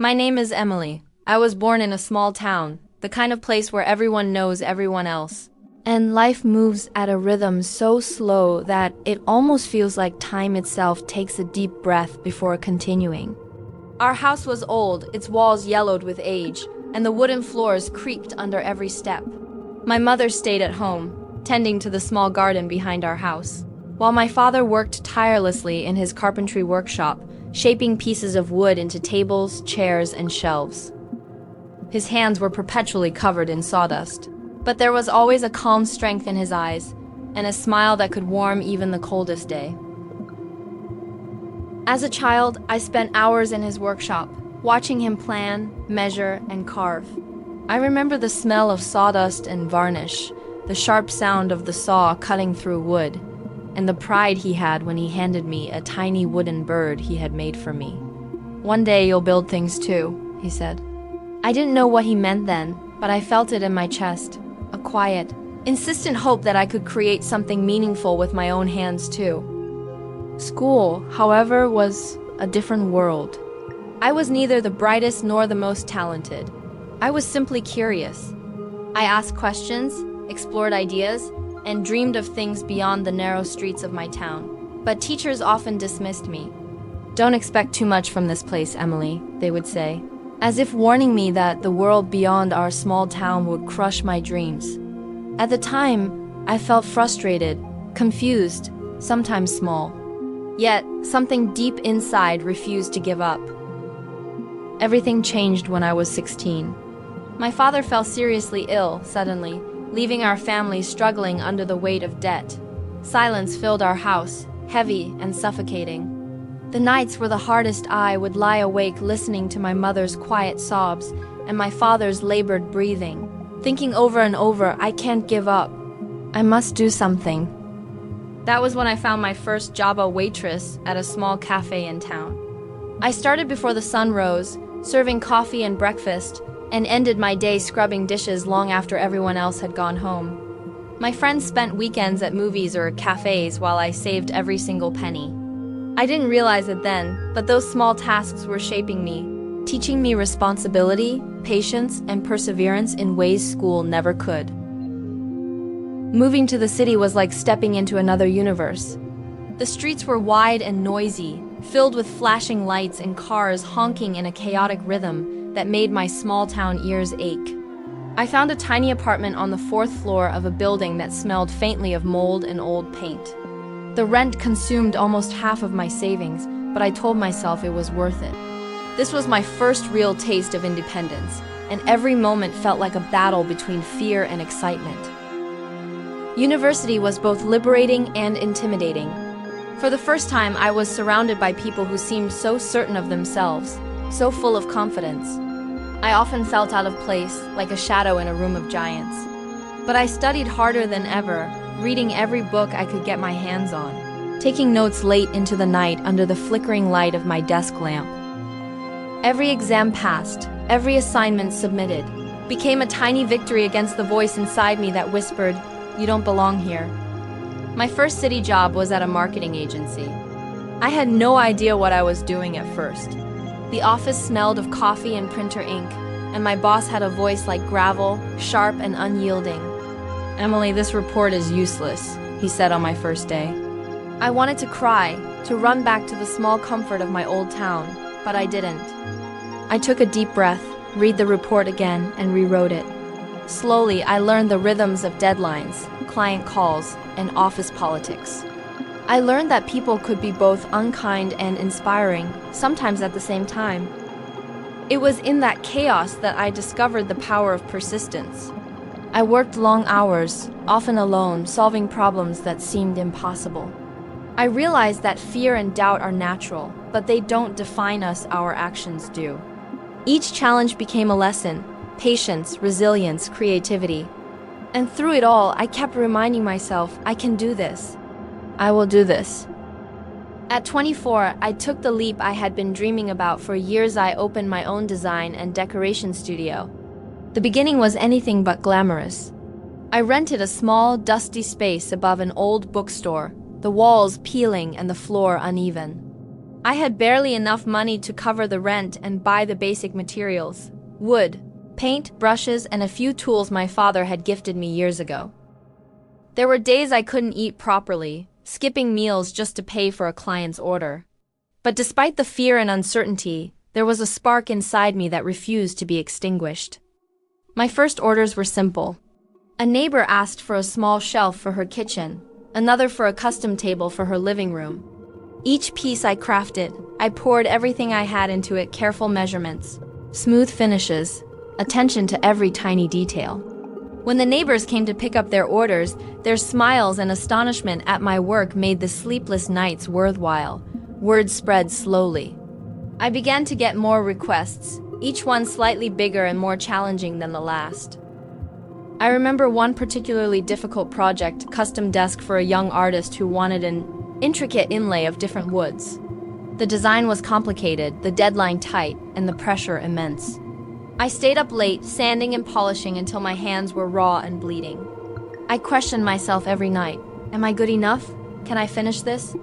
My name is Emily. I was born in a small town, the kind of place where everyone knows everyone else. And life moves at a rhythm so slow that it almost feels like time itself takes a deep breath before continuing. Our house was old, its walls yellowed with age, and the wooden floors creaked under every step. My mother stayed at home, tending to the small garden behind our house, while my father worked tirelessly in his carpentry workshop, shaping pieces of wood into tables, chairs, and shelves. His hands were perpetually covered in sawdust, but there was always a calm strength in his eyes, and a smile that could warm even the coldest day. As a child, I spent hours in his workshop, watching him plan, measure, and carve. I remember the smell of sawdust and varnish, the sharp sound of the saw cutting through wood, and the pride he had when he handed me a tiny wooden bird he had made for me. "One day you'll build things too," he said. I didn't know what he meant then, but I felt it in my chest, a quiet, insistent hope that I could create something meaningful with my own hands too. School, however, was a different world. I was neither the brightest nor the most talented. I was simply curious. I asked questions, explored ideas, and dreamed of things beyond the narrow streets of my town. But teachers often dismissed me. "Don't expect too much from this place, Emily," they would say, as if warning me that the world beyond our small town would crush my dreams. At the time, I felt frustrated, confused, sometimes small. Yet, something deep inside refused to give up. Everything changed when I was 16. My father fell seriously ill, suddenly, leaving our family struggling under the weight of debt. Silence filled our house, heavy and suffocating. The nights were the hardest. I would lie awake listening to my mother's quiet sobs and my father's labored breathing, thinking over and over, I can't give up. I must do something. That was when I found my first job as a waitress at a small cafe in town. I started before the sun rose, serving coffee and breakfast, and ended my day scrubbing dishes long after everyone else had gone home. My friends spent weekends at movies or cafes while I saved every single penny. I didn't realize it then, but those small tasks were shaping me, teaching me responsibility, patience, and perseverance in ways school never could. Moving to the city was like stepping into another universe. The streets were wide and noisy, filled with flashing lights and cars honking in a chaotic rhythm that made my small-town ears ache. I found a tiny apartment on the 4th floor of a building that smelled faintly of mold and old paint. The rent consumed almost half of my savings, but I told myself it was worth it. This was my first real taste of independence, and every moment felt like a battle between fear and excitement. University was both liberating and intimidating. For the first time, I was surrounded by people who seemed so certain of themselves, so full of confidence. I often felt out of place, like a shadow in a room of giants. But I studied harder than ever, reading every book I could get my hands on, taking notes late into the night under the flickering light of my desk lamp. Every exam passed, every assignment submitted, became a tiny victory against the voice inside me that whispered, "You don't belong here." My first city job was at a marketing agency. I had no idea what I was doing at first. The office smelled of coffee and printer ink, and my boss had a voice like gravel, sharp and unyielding. "Emily, this report is useless," he said on my first day. I wanted to cry, to run back to the small comfort of my old town, but I didn't. I took a deep breath, read the report again, and rewrote it. Slowly, I learned the rhythms of deadlines, client calls, and office politics. I learned that people could be both unkind and inspiring, sometimes at the same time. It was in that chaos that I discovered the power of persistence. I worked long hours, often alone, solving problems that seemed impossible. I realized that fear and doubt are natural, but they don't define us, our actions do. Each challenge became a lesson: patience, resilience, creativity. And through it all, I kept reminding myself, I can do this. I will do this. At 24, I took the leap I had been dreaming about for years. I opened my own design and decoration studio. The beginning was anything but glamorous. I rented a small, dusty space above an old bookstore, the walls peeling and the floor uneven. I had barely enough money to cover the rent and buy the basic materials: wood, paint, brushes, and a few tools my father had gifted me years ago. There were days I couldn't eat properly, skipping meals just to pay for a client's order. But despite the fear and uncertainty, there was a spark inside me that refused to be extinguished. My first orders were simple. A neighbor asked for a small shelf for her kitchen, another for a custom table for her living room. Each piece I crafted, I poured everything I had into it: careful measurements, smooth finishes, attention to every tiny detail. When the neighbors came to pick up their orders, their smiles and astonishment at my work made the sleepless nights worthwhile. Word spread slowly. I began to get more requests, each one slightly bigger and more challenging than the last. I remember one particularly difficult project: custom desk for a young artist who wanted an intricate inlay of different woods. The design was complicated, the deadline tight, and the pressure immense. I stayed up late, sanding and polishing until my hands were raw and bleeding. I questioned myself every night. Am I good enough? Can I finish this?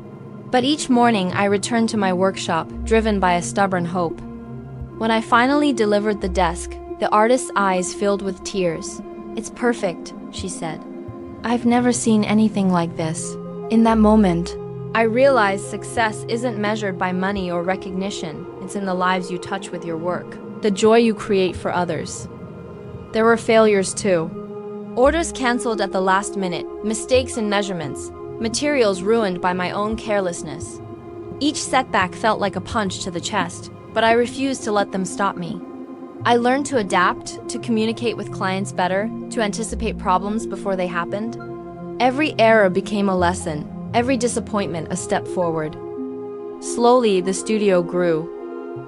But each morning I returned to my workshop, driven by a stubborn hope. When I finally delivered the desk, the artist's eyes filled with tears. "It's perfect," she said. "I've never seen anything like this." In that moment, I realized success isn't measured by money or recognition. It's in the lives you touch with your work, the joy you create for others. There were failures too. Orders canceled at the last minute, mistakes in measurements, materials ruined by my own carelessness. Each setback felt like a punch to the chest, but I refused to let them stop me. I learned to adapt, to communicate with clients better, to anticipate problems before they happened. Every error became a lesson, every disappointment a step forward. Slowly, the studio grew.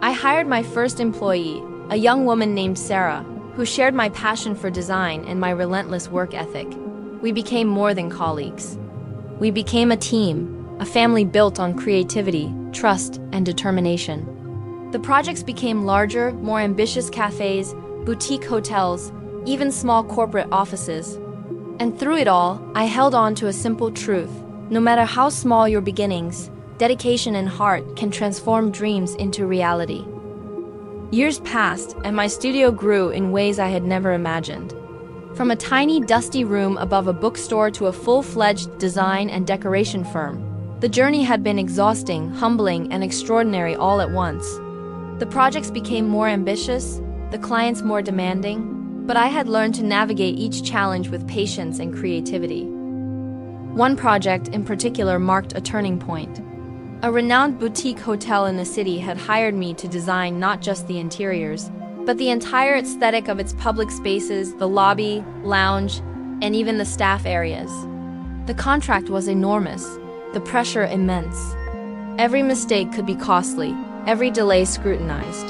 I hired my first employee, a young woman named Sarah, who shared my passion for design and my relentless work ethic. We became more than colleagues. We became a team, a family built on creativity, trust, and determination. The projects became larger, more ambitious cafes, boutique hotels, even small corporate offices. And through it all, I held on to a simple truth: no matter how small your beginnings, dedication and heart can transform dreams into reality. Years passed, and my studio grew in ways I had never imagined. From a tiny, dusty room above a bookstore to a full-fledged design and decoration firm, the journey had been exhausting, humbling, and extraordinary all at once. The projects became more ambitious, the clients more demanding, but I had learned to navigate each challenge with patience and creativity. One project in particular marked a turning point. A renowned boutique hotel in the city had hired me to design not just the interiors, but the entire aesthetic of its public spaces, the lobby, lounge, and even the staff areas. The contract was enormous, the pressure immense. Every mistake could be costly, every delay scrutinized.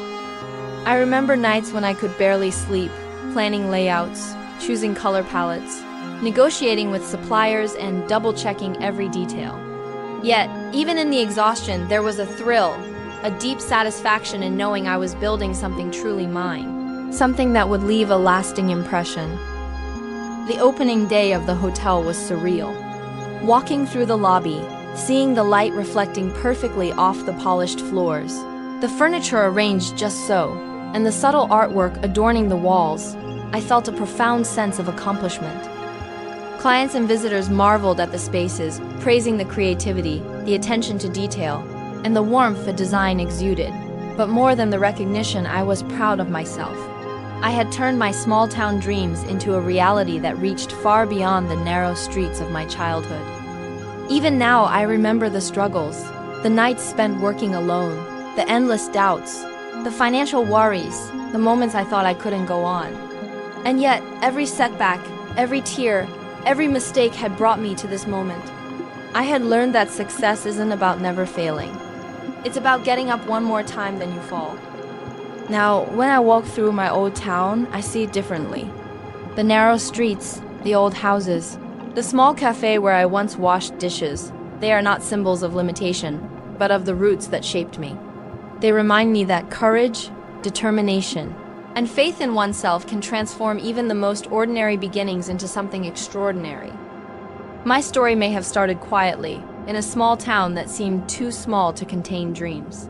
I remember nights when I could barely sleep, planning layouts, choosing color palettes, negotiating with suppliers, and double-checking every detail. Yet, even in the exhaustion, there was a thrill, a deep satisfaction in knowing I was building something truly mine, something that would leave a lasting impression. The opening day of the hotel was surreal. Walking through the lobby, seeing the light reflecting perfectly off the polished floors, the furniture arranged just so, and the subtle artwork adorning the walls, I felt a profound sense of accomplishment. Clients and visitors marveled at the spaces, praising the creativity, the attention to detail, and the warmth the design exuded. But more than the recognition, I was proud of myself. I had turned my small-town dreams into a reality that reached far beyond the narrow streets of my childhood. Even now, I remember the struggles, the nights spent working alone, the endless doubts, the financial worries, the moments I thought I couldn't go on. And yet, every setback, every tear, every mistake had brought me to this moment. I had learned that success isn't about never failing. It's about getting up one more time than you fall. Now, when I walk through my old town, I see it differently. The narrow streets, the old houses, the small cafe where I once washed dishes, they are not symbols of limitation, but of the roots that shaped me. They remind me that courage, determination, and faith in oneself can transform even the most ordinary beginnings into something extraordinary. My story may have started quietly, in a small town that seemed too small to contain dreams.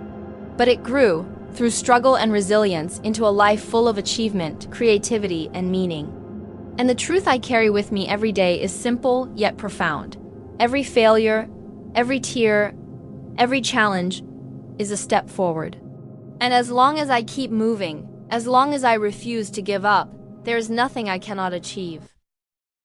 But it grew, through struggle and resilience, into a life full of achievement, creativity, and meaning. And the truth I carry with me every day is simple yet profound. Every failure, every tear, every challenge is a step forward. And as long as I keep moving, as long as I refuse to give up, there is nothing I cannot achieve.